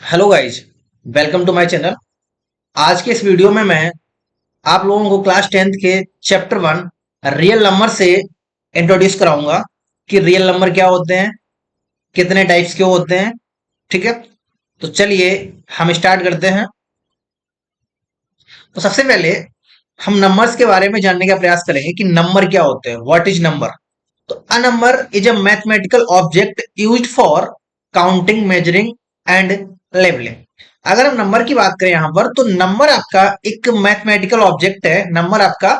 Hello guys, welcome to my channel. आज के इस वीडियो में मैं आप लोगों को क्लास 10th के चैप्टर 1 रियल नंबर से इंट्रोड्यूस कराऊंगा कि रियल नंबर क्या होते हैं, कितने टाइप्स के होते हैं। ठीक है, तो चलिए हम स्टार्ट करते हैं। तो सबसे पहले हम नंबर्स के बारे में जानने का प्रयास करेंगे कि नंबर क्या होते हैं। What is number? तो a number is a mathematical object used for counting, measuring and labelling. अगर हम नंबर की बात करें यहां पर, तो नंबर आपका एक मैथमेटिकल ऑब्जेक्ट है। नंबर आपका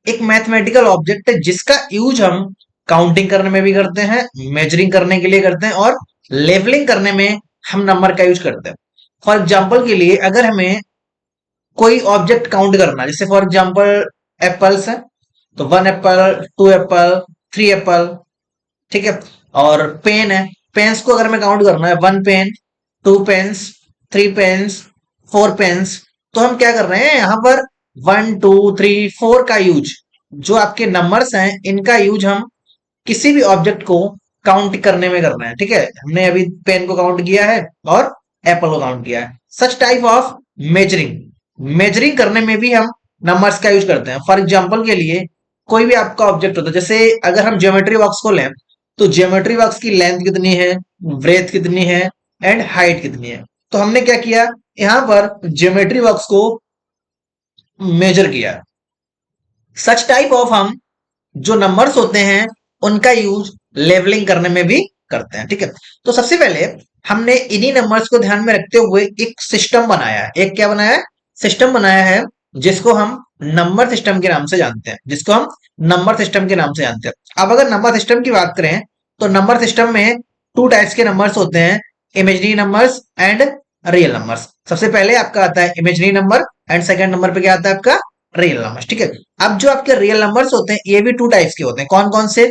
एक मैथमेटिकल ऑब्जेक्ट है जिसका यूज हम काउंटिंग करने में भी करते हैं, मेजरिंग करने के लिए करते हैं और लेबलिंग करने में हम नंबर का यूज करते हैं। फॉर एग्जाम्पल के लिए, अगर हमें कोई ऑब्जेक्ट काउंट करना है, जैसे फॉर एग्जाम्पल एप्पल्स है, तो 1 एप्पल, 2 एप्पल, 3 एप्पल। ठीक है, और पेन है, पेन्स को अगर मैं काउंट करना है, 1 पेन, 2 पेन्स, 3 पेन्स, 4 पेन्स, तो हम क्या कर रहे हैं यहाँ पर 1 2 3 4 का यूज, जो आपके नंबर्स हैं इनका यूज हम किसी भी ऑब्जेक्ट को काउंट करने में करना है। ठीक है, हमने अभी पेन को काउंट किया है और एप्पल को काउंट किया है। सच टाइप ऑफ मेजरिंग, मेजरिंग करने में भी हम नंबर्स का यूज करते हैं। फॉर एग्जाम्पल के लिए, कोई भी आपका ऑब्जेक्ट होता है, जैसे अगर हम ज्योमेट्री बॉक्स को लें, तो ज्योमेट्री बॉक्स की लेंथ कितनी है, ब्रेथ कितनी है एंड हाइट कितनी है। तो हमने क्या किया, यहां पर ज्योमेट्री बॉक्स को मेजर किया। सच टाइप ऑफ हम जो नंबर्स होते हैं उनका यूज लेवलिंग करने में भी करते हैं। ठीक है, तो सबसे पहले हमने इन्हीं नंबर्स को ध्यान में रखते हुए एक सिस्टम बनाया है। एक क्या बनाया है? सिस्टम बनाया है, जिसको हम नंबर सिस्टम के नाम से जानते हैं, जिसको हम नंबर सिस्टम के नाम से जानते हैं। अब अगर नंबर सिस्टम की बात करें, तो नंबर सिस्टम में टू टाइप्स के नंबर्स होते हैं, imaginary numbers and real numbers. सबसे पहले आपका आता है imaginary number and second number पे क्या आता है आपका? Real number. ठीक है, अब जो आपके रियल नंबर्स होते हैं ये भी टू टाइप्स के होते हैं। कौन कौन से?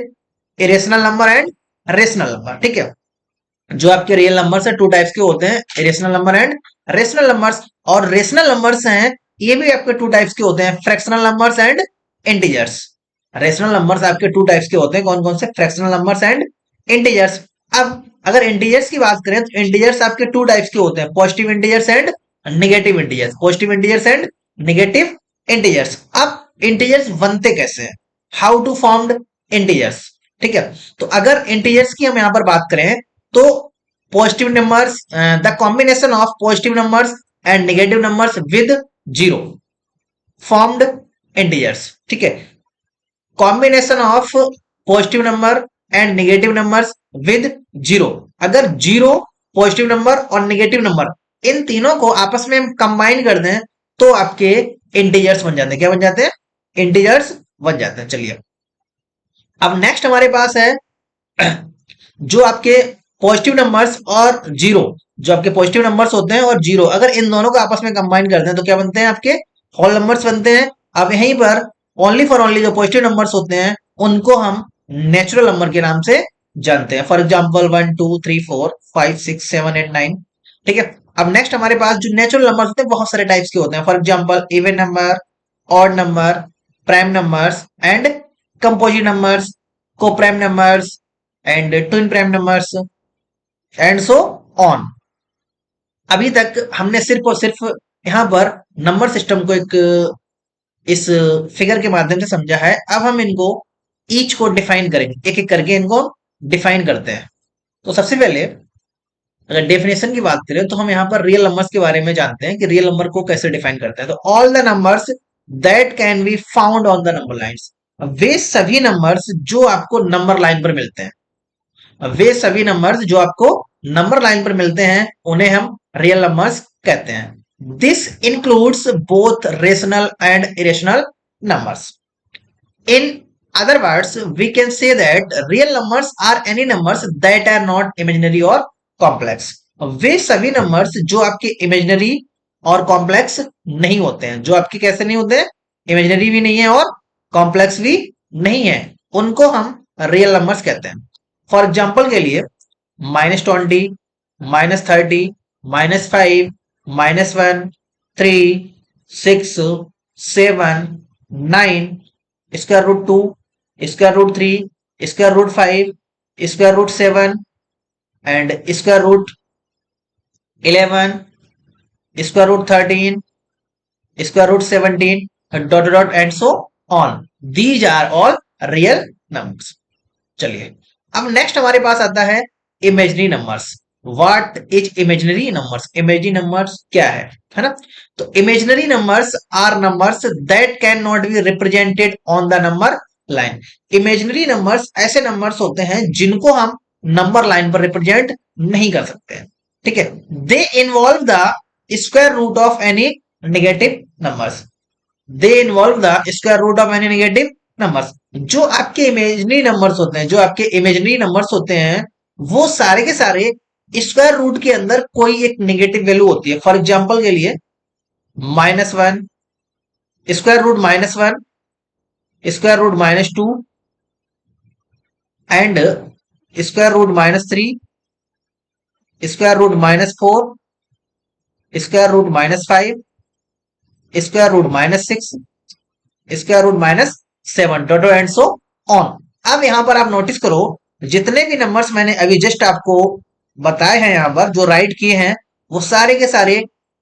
Irrational number and rational number. ठीक है, जो आपके रियल नंबर्स है टू टाइप्स के होते हैं, irrational number and rational numbers. और रेशनल नंबर्स हैं ये भी आपके टू टाइप्स के होते हैं, fractional numbers and integers. Rational numbers आपके टू टाइप्स के होते हैं, कौन कौन से? Fractional numbers and integers. अब अगर इंटीजर्स की बात करें, तो इंटीजर्स आपके टू टाइप्स के होते हैं, positive integers and negative integers. Positive integers and negative integers. अब इंटीजर्स बनते कैसे हैं? How to formed integers. ठीक है, तो अगर इंटीजर्स की हम यहां पर बात करें, तो positive numbers, the combination of positive numbers and negative numbers with zero formed integers. ठीक है, combination of positive number and negative numbers with zero. अगर जीरो, पॉजिटिव नंबर और नेगेटिव नंबर, इन तीनों को आपस में कंबाइन कर दें तो आपके इंटीजर्स बन जाते हैं। क्या बन जाते हैं? इंटीजर्स बन जाते हैं। चलिए, अब नेक्स्ट हमारे पास है जो आपके पॉजिटिव नंबर्स और जीरो, जो आपके पॉजिटिव नंबर्स होते हैं और जीरो, अगर इन दोनों को आपस में कंबाइन करते हैं तो क्या बनते हैं? आपके होल नंबर्स बनते हैं। अब यहीं पर ओनली फॉर ओनली जो पॉजिटिव नंबर्स होते हैं उनको हम नेचुरल नंबर के नाम से जानते हैं। For example 1 2 3 4 5 6 7 8 9। ठीक है, अब नेक्स्ट हमारे पास जो नेचुरल नंबर्स होते हैं बहुत सारे टाइप्स के होते हैं। For example even number, odd number, prime numbers and composite numbers, coprime numbers and twin prime numbers and so on. अभी तक हमने सिर्फ और सिर्फ यहां पर नंबर सिस्टम को एक इस फिगर के माध्यम से समझा है। अब हम इनको ईच को डिफाइन करेंगे, एक एक करके इनको डिफाइन करते हैं। तो सबसे पहले अगर डेफिनेशन की बात करें, तो हम यहाँ पर रियल नंबर्स के बारे में जानते हैं कि रियल नंबर को कैसे डिफाइन करते हैं। तो all the numbers that can be found on the number lines, वे सभी नंबर्स जो आपको नंबर लाइन पर मिलते हैं, वे सभी नंबर्स जो आपको नंबर लाइन पर मिलते हैं उन्हें हम रियल नंबर्स कहते हैं। This includes both rational and irrational numbers. In other words, we can say that real numbers are any numbers that are not imaginary or complex. वे सभी नंबर्स जो आपके इमेजिनरी और कॉम्प्लेक्स नहीं होते हैं, जो आपके कैसे नहीं होते हैं? इमेजिनरी भी नहीं है और कॉम्प्लेक्स भी नहीं है, उनको हम रियल नंबर्स कहते हैं। फॉर एग्जाम्पल के लिए -20, -30, -5, -1, 3, 6, 7, 9, √2, √3, √5, √7 and √, 11, square root 13, square root 17, dot dot and so on. These are all real numbers. चलिए अब नेक्स्ट हमारे पास आता है imaginary numbers. What is imaginary numbers? Imaginary numbers क्या है ना? तो imaginary numbers are numbers that can not be represented on the number line. Imaginary numbers ऐसे नंबर्स होते हैं जिनको हम नंबर लाइन पर रिप्रेजेंट नहीं कर सकते हैं. ठीक है. They involve the square root of any negative numbers. They involve the square root of any negative numbers. जो आपके इमेजनरी नंबर्स होते हैं, जो आपके इमेजनरी नंबर्स होते हैं, वो सारे के सारे स्क्वायर रूट के अंदर कोई एक नेगेटिव वैल्यू होती है. फॉर एग्जाम्पल के लिए -1, square root -1, square root -2 and square root -3, square root -4, square root -5, square root -6, square root -7, dot and so on. अब यहां पर आप नोटिस करो, जितने भी नंबर्स मैंने अभी जस्ट आपको बताए हैं, यहां पर जो राइट किए हैं, वो सारे के सारे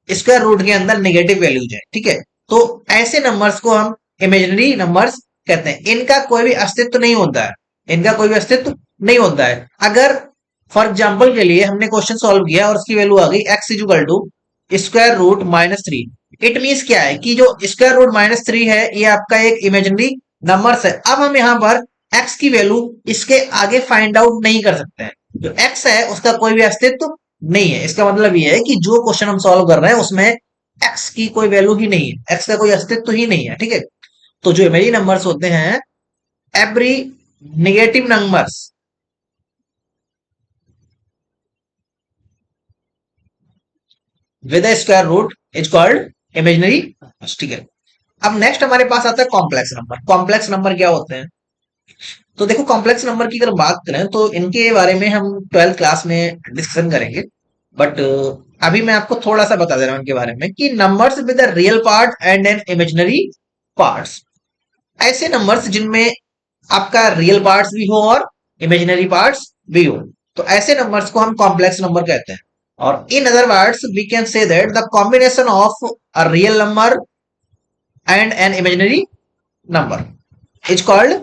स्क्वायर रूट के अंदर नेगेटिव वैल्यूज है. ठीक है. तो ऐसे नंबर्स को हम इमेजिनरी नंबर्स कहते हैं. इनका कोई भी अस्तित्व नहीं होता है. इनका कोई भी अस्तित्व नहीं होता है. अगर फॉर एग्जाम्पल के लिए हमने क्वेश्चन सॉल्व किया और उसकी वैल्यू आ गई x equal to square root -3. It means क्या है कि जो स्क्वायर रूट -3 है, ये आपका एक इमेजिनरी नंबर्स है. अब हम यहाँ पर x की वैल्यू इसके आगे फाइंड आउट नहीं कर सकते हैं. जो x है उसका कोई भी अस्तित्व नहीं है. इसका मतलब ये है कि जो क्वेश्चन हम सॉल्व कर रहे हैं उसमें x की कोई वैल्यू ही नहीं है, x का कोई अस्तित्व ही नहीं है. ठीक है. तो जो इमेजिनरी नंबर्स होते हैं, every negative numbers with square root is called imaginary. ठीक है. अब नेक्स्ट हमारे पास आता है कॉम्प्लेक्स नंबर. कॉम्प्लेक्स नंबर क्या होते हैं? तो देखो, कॉम्प्लेक्स नंबर की अगर बात करें तो इनके बारे में हम 12th क्लास में डिस्कशन करेंगे. बट अभी मैं आपको थोड़ा सा बता दे रहा हूं इनके बारे में कि numbers with a real part and an imaginary parts. ऐसे नंबर्स जिनमें आपका रियल पार्ट्स भी हो और इमेजिनरी पार्ट्स भी हो, तो ऐसे नंबर्स को हम कॉम्प्लेक्स नंबर कहते हैं. और in other words we can say that the combination of a real number and an imaginary number is called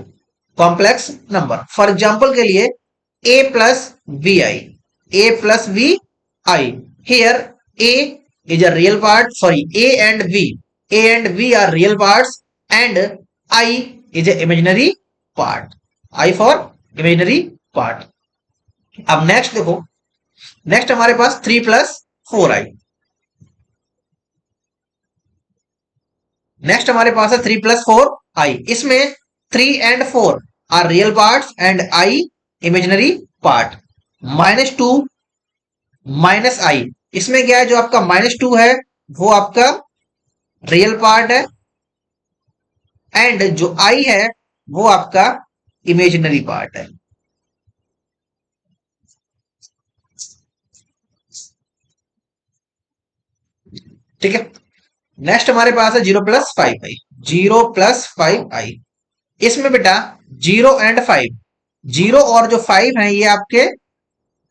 complex number. For example के लिए a plus b i, a plus b i. Here a is a real part, sorry, a and v are real parts and I is a imaginary part. I for imaginary part. अब next देखो, next हमारे पास 3 plus 4i. Next हमारे पास है 3 plus 4i. इसमें 3 and 4 are real parts and i imaginary part. -2 minus i, इसमें क्या है, जो आपका -2 है वो आपका रियल पार्ट है एंड जो आई है वो आपका इमेजिनरी पार्ट है. ठीक है. नेक्स्ट हमारे पास है 0+5i. 0+5i, इसमें बेटा 0 एंड 5, 0 और जो 5 है ये आपके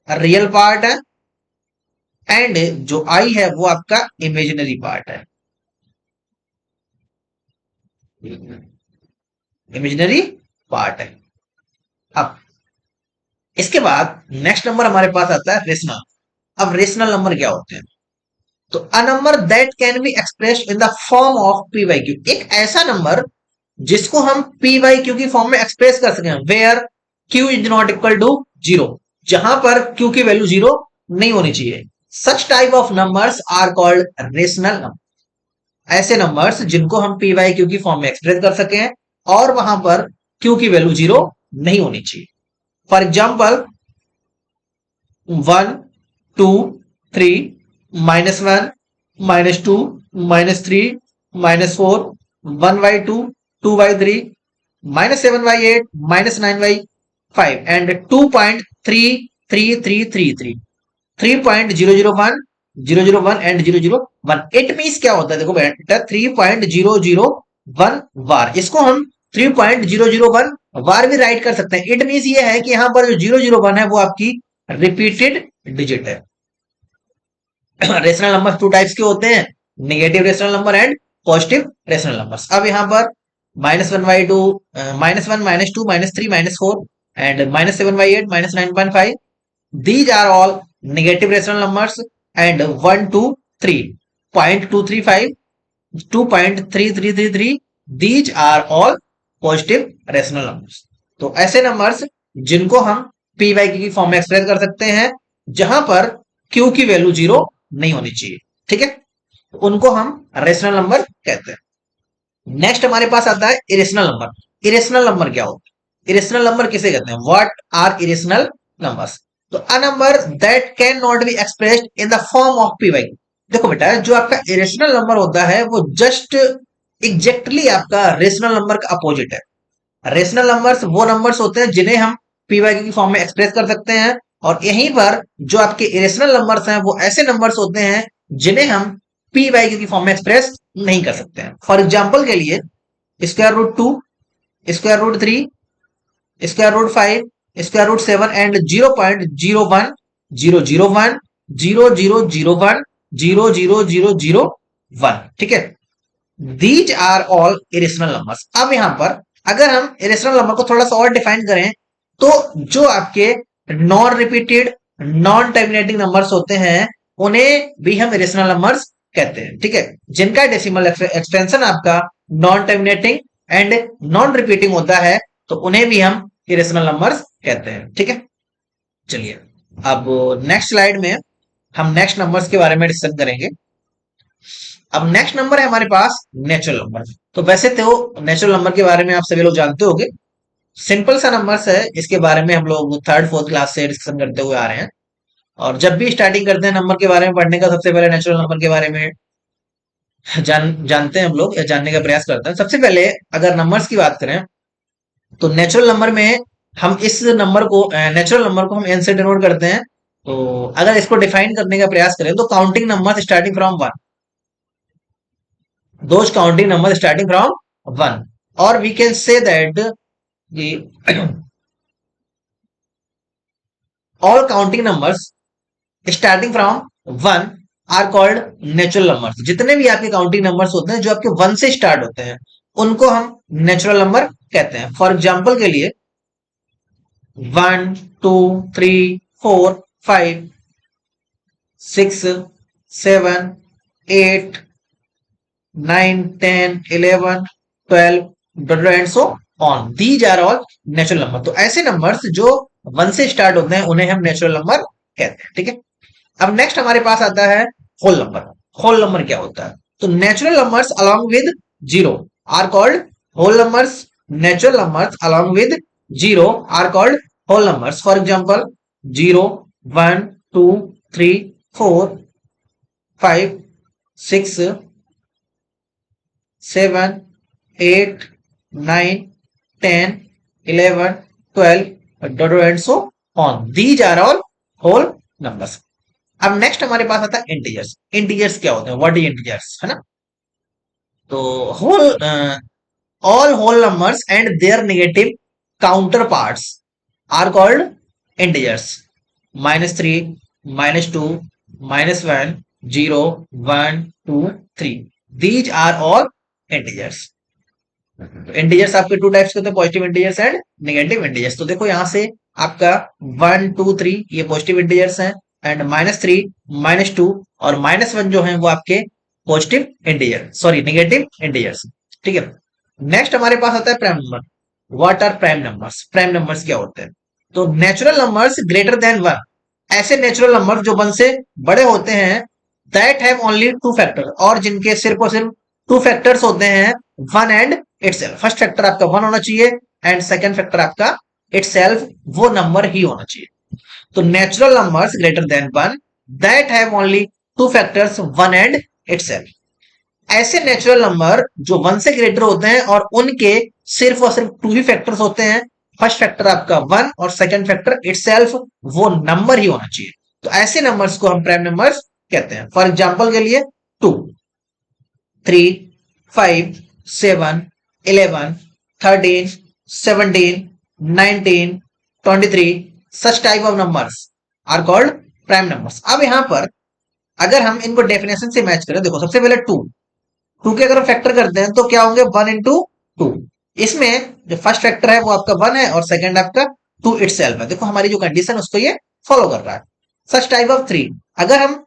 रियल पार्ट है एंड जो आई है वो आपका इमेजिनरी पार्ट है. इमेजिनरी पार्ट है. अब इसके बाद नेक्स्ट नंबर हमारे पास आता है रेशनल. अब रेशनल नंबर क्या होते हैं? तो a number that can be express in the form of p by q. एक ऐसा नंबर जिसको हम पी बाई क्यू की फॉर्म में एक्सप्रेस कर सकें, where q is not equal to 0, जहां पर क्यू की वैल्यू 0 नहीं होनी चाहिए. Such type of numbers are called rational number. ऐसे नंबर्स जिनको हम पी बाई क्यू की फॉर्म में एक्सप्रेस कर सकें और वहां पर क्यू की वैल्यू 0 नहीं होनी चाहिए. For example 1, 2, 3, -1, -2, -3, -4, 1/2, 2/3, -7/8, -9/5 and 2.33333, 3.001, 001 and 001. It means क्या होता है? देखो बेटा, 3.001 बार, इसको हम 3.001 बार भी राइट कर सकते हैं. इट मीन्स ये है कि यहां पर जो 001 है वो आपकी रिपीटेड डिजिट है. रेशनल नंबर टू टाइप्स के होते हैं, negative rational number and positive rational numbers. अब यहाँ पर -1/2, -1, -2, -3, -4 and -7/8, -9.5, these are all negative rational numbers, and 1, 2, 3, 0.235, 2.3333, these are all positive rational numbers। तो ऐसे नंबर्स जिनको हम पी वाई की फॉर्म में एक्सप्रेस कर सकते हैं, जहां पर क्यू की वैल्यू 0 नहीं होनी चाहिए, ठीक है, तो उनको हम रेशनल नंबर कहते हैं। नेक्स्ट हमारे पास आता है इरेशनल नंबर। इरेशनल नंबर क्या होता है? इरेशनल नंबर किसे कहते हैं? What are irrational numbers? तो a number that can not be expressed in the form of P Y. देखो बेटा, जो आपका इरेशनल नंबर होता है वो जस्ट एग्जैक्टली आपका रेशनल नंबर का अपोजिट है। रेशनल नंबर्स वो नंबर्स होते हैं जिन्हें हम पी वाई की फॉर्म में एक्सप्रेस कर सकते हैं, और यहीं पर जो आपके इरेशनल नंबर्स हैं वो ऐसे नंबर्स होते हैं जिन्हें हम पी वाई की फॉर्म में एक्सप्रेस नहीं कर सकते हैं। फॉर एग्जाम्पल के लिए √2, √3, √5, √7 एंड 0.01, 001, 0001, 000001, ठीक है, these are all irrational numbers. अब यहां पर अगर हम इरेशनल नंबर को थोड़ा सा और डिफाइन करें, तो जो आपके non repeated, non terminating numbers होते हैं उन्हें भी हम इरेशनल नंबर्स कहते हैं, ठीक है, जिनका डेसिमल एक्सपेंशन आपका non terminating and non repeating होता है, तो उन्हें भी हम इरेशनल नंबर्स कहते हैं, ठीक है। चलिए, अब नेक्स्ट स्लाइड में हम नेक्स्ट नंबर्स के बारे में डिस्कस करेंगे। अब नेक्स्ट नंबर है हमारे पास नेचुरल नंबर। तो वैसे तो नेचुरल नंबर के बारे में आप सभी लोग जानते होंगे, सिंपल सा नंबर्स है, इसके बारे में हम लोग थर्ड फोर्थ क्लास से डिस्कशन करते हुए आ रहे हैं, और जब भी स्टार्टिंग करते हैं नंबर के बारे में पढ़ने का, सबसे पहले नेचुरल नंबर के बारे में जानते हैं हम लोग, या जानने का प्रयास करते हैं। सबसे पहले अगर नंबर्स की बात करें, तो नेचुरल नंबर में हम इस नंबर को, नेचुरल नंबर को हम एन से डिनोट करते हैं। तो अगर इसको डिफाइन करने का प्रयास करें, तो counting number starting from 1, those counting numbers starting from 1, or we can say that the all counting numbers starting from 1 are called natural numbers। जितने भी आपके काउंटिंग नंबर्स होते हैं जो आपके 1 से स्टार्ट होते हैं, उनको हम नेचुरल नंबर कहते हैं। फॉर एग्जाम्पल के लिए 1, 2, 3, 4, 5, 6, 7, 8, 9, 10, 11, 12 and so on, these are all natural number. तो ऐसे नंबर्स जो 1 से स्टार्ट होते हैं उन्हें हम नेचुरल नंबर कहते हैं, ठीक है। अब नेक्स्ट हमारे पास आता है होल नंबर। होल नंबर क्या होता है? तो natural numbers along with zero are called whole numbers. Natural numbers along with zero are called whole numbers. For example 0, 1, 2, 3, 4, 5, 6, 7, 8, 9, 10, 11, 12 and so on, these are all whole numbers। अब next हमारे पास आता है integers. Integers क्या होते हैं? What is integers, है ना। तो whole, all whole numbers and their negative counterparts are called integers. -3, -2, -1, 0, 1, 2, 3, these are all integers. Integers आपके टू टाइप्स के होते हैं, positive integers and negative integers. तो देखो यहां से आपका 1, 2, 3 ये पॉजिटिव इंटीजर्स हैं, एंड -3, -2 और -1 जो है वो आपके positive integer, sorry negative integers, ठीक है। नेक्स्ट हमारे पास आता है prime number. What are prime numbers? Prime numbers क्या होते हैं? तो नेचुरल नंबर्स ग्रेटर देन 1, ऐसे नेचुरल नंबर जो 1 से बड़े होते हैं, दैट हैव ओनली 2 फैक्टर, और जिनके सिर्फ और सिर्फ 2 फैक्टर्स होते हैं, 1 एंड इटसेल्फ। फर्स्ट फैक्टर आपका 1 होना चाहिए एंड सेकंड फैक्टर आपका इटसेल्फ वो नंबर ही होना चाहिए। तो natural numbers greater then 1 that have only 2 factors, 1 and itself. ऐसे नेचुरल नंबर जो 1 से ग्रेटर होते हैं और उनके सिर्फ और सिर्फ 2 ही फैक्टर्स होते हैं, फर्स्ट फैक्टर आपका 1 और सेकंड फैक्टर इटसेल्फ वो नंबर ही होना चाहिए, तो ऐसे नंबर्स को हम प्राइम नंबर्स कहते हैं। फॉर एग्जाम्पल के लिए 2, 3, 5, 7, 11, 13, 17, 19, 23, such type of numbers are called prime numbers। अब यहां पर अगर हम इनको डेफिनेशन से मैच करें, देखो सबसे पहले टू, टू के अगर हम फैक्टर करते हैं तो क्या होंगे, वन इंटू टू। इसमें जो फर्स्ट फैक्टर है वो आपका वन है और सेकंड आपका टू इटसेल्फ है। देखो हमारी जो कंडीशन उसको ये फॉलो कर रहा है। सच टाइप ऑफ थ्री, अगर हम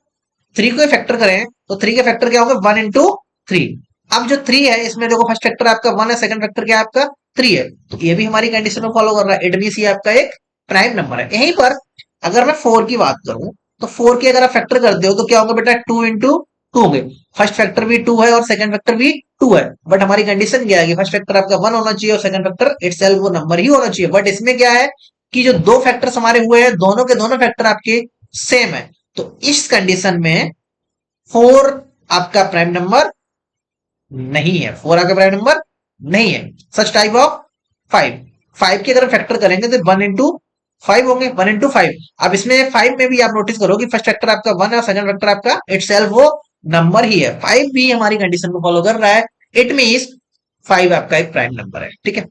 थ्री को फैक्टर करें तो थ्री के फैक्टर क्या होंगे, वन इंटू थ्री। अब जो थ्री है इसमें देखो फर्स्ट फैक्टर आपका वन है, सेकंड फैक्टर क्या है आपका थ्री है, तो ये भी हमारी कंडीशन में फॉलो कर रहा है। इट मींस ये आपका एक प्राइम नंबर है। यहीं पर अगर मैं फोर की बात करूं तो फोर की अगर आप फैक्टर करते हो तो क्या होगा बेटा, टू इंटू टू होंगे। फर्स्ट फैक्टर भी टू है और सेकंड फैक्टर भी टू है, बट हमारी कंडीशन क्या है कि फर्स्ट फैक्टर आपका वन होना चाहिए और सेकंड फैक्टर इटसेल्फ वो नंबर ही होना चाहिए। बट इसमें क्या है कि जो दो फैक्टर्स हमारे हुए हैं दोनों के दोनों फैक्टर आपके सेम है, तो इस कंडीशन में फोर आपका प्राइम नंबर नहीं है, फोर आपका प्राइम नंबर नहीं है। सच टाइप ऑफ फाइव, फाइव की अगर फैक्टर करेंगे तो वन इंटू फाइव होंगे, वन इंटू फाइव। अब इसमें फाइव में भी आप नोटिस करो कि फर्स्ट फैक्टर आपका वन है और सेकंड फैक्टर आपका इटसेल्फ वो नंबर ही है। फाइव भी हमारी कंडीशन को फॉलो कर रहा है। इट मींस फाइव आपका एक प्राइम नंबर है। ठीक है,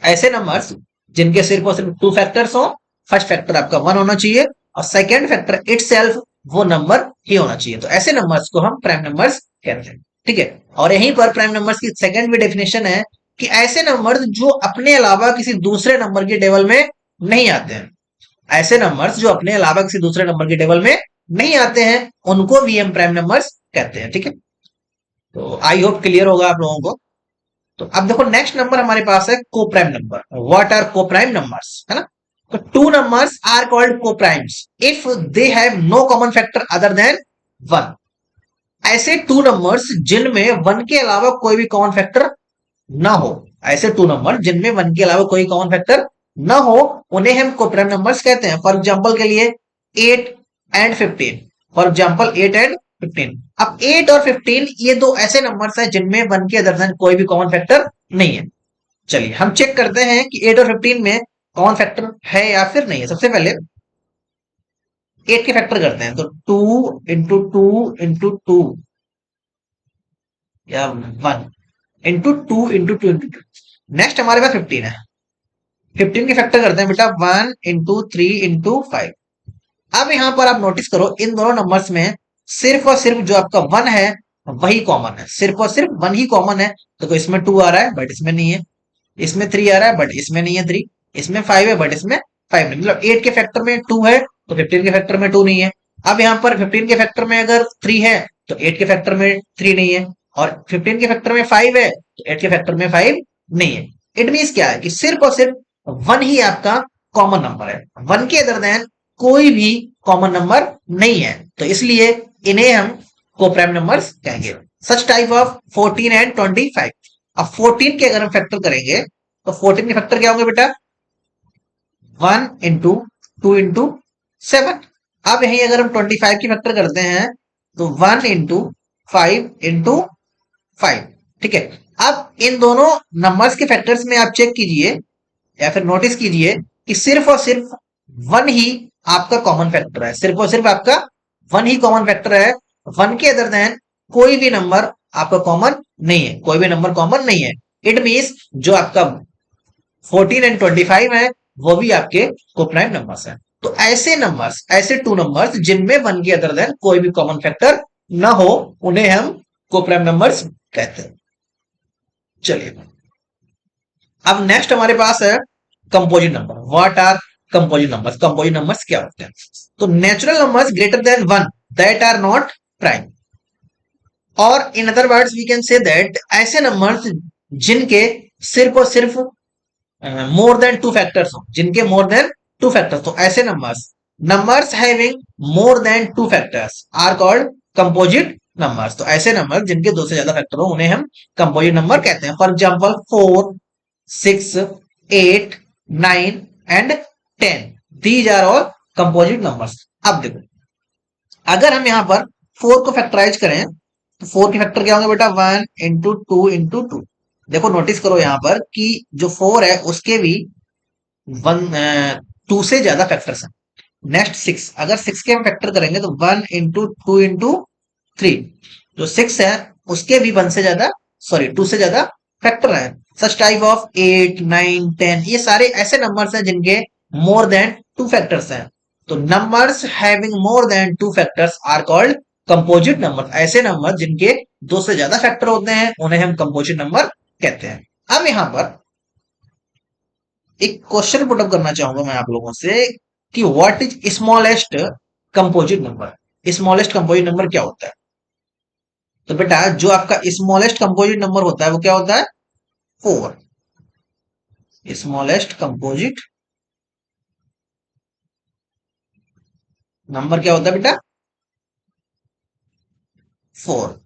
ऐसे नंबर्स जिनके सिर्फ और सिर्फ टू फैक्टर्स हो, फर्स्ट फैक्टर आपका वन होना चाहिए और सेकंड फैक्टर इटसेल्फ वो नंबर ही होना चाहिए, तो ऐसे नंबर्स को हम प्राइम नंबर्स कहते हैं। ठीक है, और यहीं पर प्राइम नंबर्स की सेकंड भी डेफिनेशन है कि ऐसे नंबर्स जो अपने अलावा किसी दूसरे नंबर के टेबल में नहीं आते हैं। ऐसे नंबर्स जो अपने अलावा किसी दूसरे नंबर के टेबल में नहीं आते हैं उनको भी हम प्राइम नंबर्स कहते हैं। ठीक है, तो आई होप क्लियर होगा आप लोगों को। तो अब देखो नेक्स्ट नंबर हमारे पास है coprime number. What are coprime numbers, है ना। तो two numbers are called coprimes if they have no common factor other than one. ऐसे टू नंबर्स जिनमें वन के अलावा कोई भी कॉमन फैक्टर ना हो, ऐसे टू नंबर जिनमें वन के अलावा कोई कॉमन फैक्टर ना हो उन्हें हम कोप्राइम नंबर्स कहते हैं। फॉर एग्जांपल के लिए 8 एंड 15, फॉर एग्जांपल 8 एंड 15। अब 8 और 15 ये दो ऐसे नंबर्स हैं जिनमें वन के अदर देन कोई भी कॉमन फैक्टर नहीं है। चलिए हम चेक करते हैं कि 8 और 15 में कॉमन फैक्टर है या फिर नहीं है। सबसे पहले 8 के फैक्टर करते हैं, तो 2 या 1 इंटू टू। नेक्स्ट हमारे पास 15 है, 15 के फैक्टर करते हैं बेटा 1 इंटू 3 इंटू 5। अब यहां पर आप नोटिस करो इन दोनों नंबर्स में सिर्फ और सिर्फ जो आपका वन है वही कॉमन है, सिर्फ और सिर्फ वन ही कॉमन है। तो इसमें 2 आ रहा है बट इसमें नहीं है, इसमें 3 आ रहा है बट इसमें नहीं है 3, इसमें 5 है बट इसमें 5 नहीं। मतलब 8 के फैक्टर में 2 है तो 15 के फैक्टर में 2 नहीं है। अब यहाँ पर 15 के फैक्टर में अगर 3 है तो 8 के फैक्टर में 3 नहीं है, और 15 के फैक्टर में 5 है तो 8 के फैक्टर में 5 नहीं है। इट मीन्स क्या है कि सिर्फ और सिर्फ वन ही आपका कॉमन नंबर है, वन के अदर देन कोई भी कॉमन नंबर नहीं है, तो इसलिए इन्हें हम कोप्राइम नंबर्स कहेंगे। सच टाइप ऑफ 14 एंड 25। अब 14 के अगर हम फैक्टर करेंगे तो 14 के फैक्टर क्या होंगे बेटा, 1 इंटू 2 इंटू 7। अब यही अगर हम 25 की फैक्टर करते हैं तो 1 इंटू 5 इंटू 5। ठीक है, अब इन दोनों नंबर्स के फैक्टर्स में आप चेक कीजिए या फिर नोटिस कीजिए कि सिर्फ और सिर्फ वन ही आपका कॉमन फैक्टर है, सिर्फ और सिर्फ आपका वन ही कॉमन फैक्टर है। वन के अदर देन कोई भी नंबर आपका कॉमन नहीं है, कोई भी नंबर कॉमन नहीं है। इट मींस जो आपका 14 एंड 25 है वो भी आपके कोप्राइम नंबर्स हैं। तो ऐसे नंबर्स, ऐसे टू नंबर्स जिनमें वन के अदर देन कोई भी कॉमन फैक्टर ना हो उन्हें हम कोप्राइम नंबर्स कहते हैं। चलिए अब नेक्स्ट हमारे पास है composite number. What are composite numbers, composite numbers क्या होते हैं। तो natural numbers greater than one that are not prime, और in other words we can say that ऐसे नंबर्स जिनके सिर्फ और सिर्फ मोर देन टू फैक्टर्स हो, जिनके मोर देन टू फैक्टर्स, तो ऐसे नंबर्स having more than two factors are called composite numbers. तो ऐसे नंबर जिनके दो से ज्यादा फैक्टर हो उन्हें हम कंपोजिट नंबर कहते हैं। For example 4, 6, 8, 9 and 10, these are all composite numbers. अब देखो अगर हम यहां पर 4 को फैक्टराइज करें तो 4 के फैक्टर क्या होंगे बेटा, 1 इंटू 2 इंटू 2। देखो नोटिस करो यहां पर कि जो 4 है उसके भी 2 से ज्यादा फैक्टर्स हैं। नेक्स्ट 6, अगर 6 के हम फैक्टर करेंगे तो 1 इंटू 2 इंटू 3, जो 6 है उसके भी 2 से ज्यादा फैक्टर है। सच टाइप ऑफ 8, 9, 10, ये सारे ऐसे नंबर्स हैं जिनके मोर देन टू फैक्टर्स हैं। तो numbers having more than two factors are called composite number. ऐसे नंबर जिनके दो से ज्यादा फैक्टर होते हैं उन्हें हम कंपोजिट नंबर कहते हैं। अब यहां पर एक क्वेश्चन पुटअप करना चाहूंगा मैं आप लोगों से कि what is smallest composite number. Smallest composite number क्या होता है? तो बेटा जो आपका स्मॉलेस्ट कंपोजिट नंबर होता है वो क्या होता है? 4। स्मॉलेस्ट कंपोजिट नंबर क्या होता है बेटा? 4।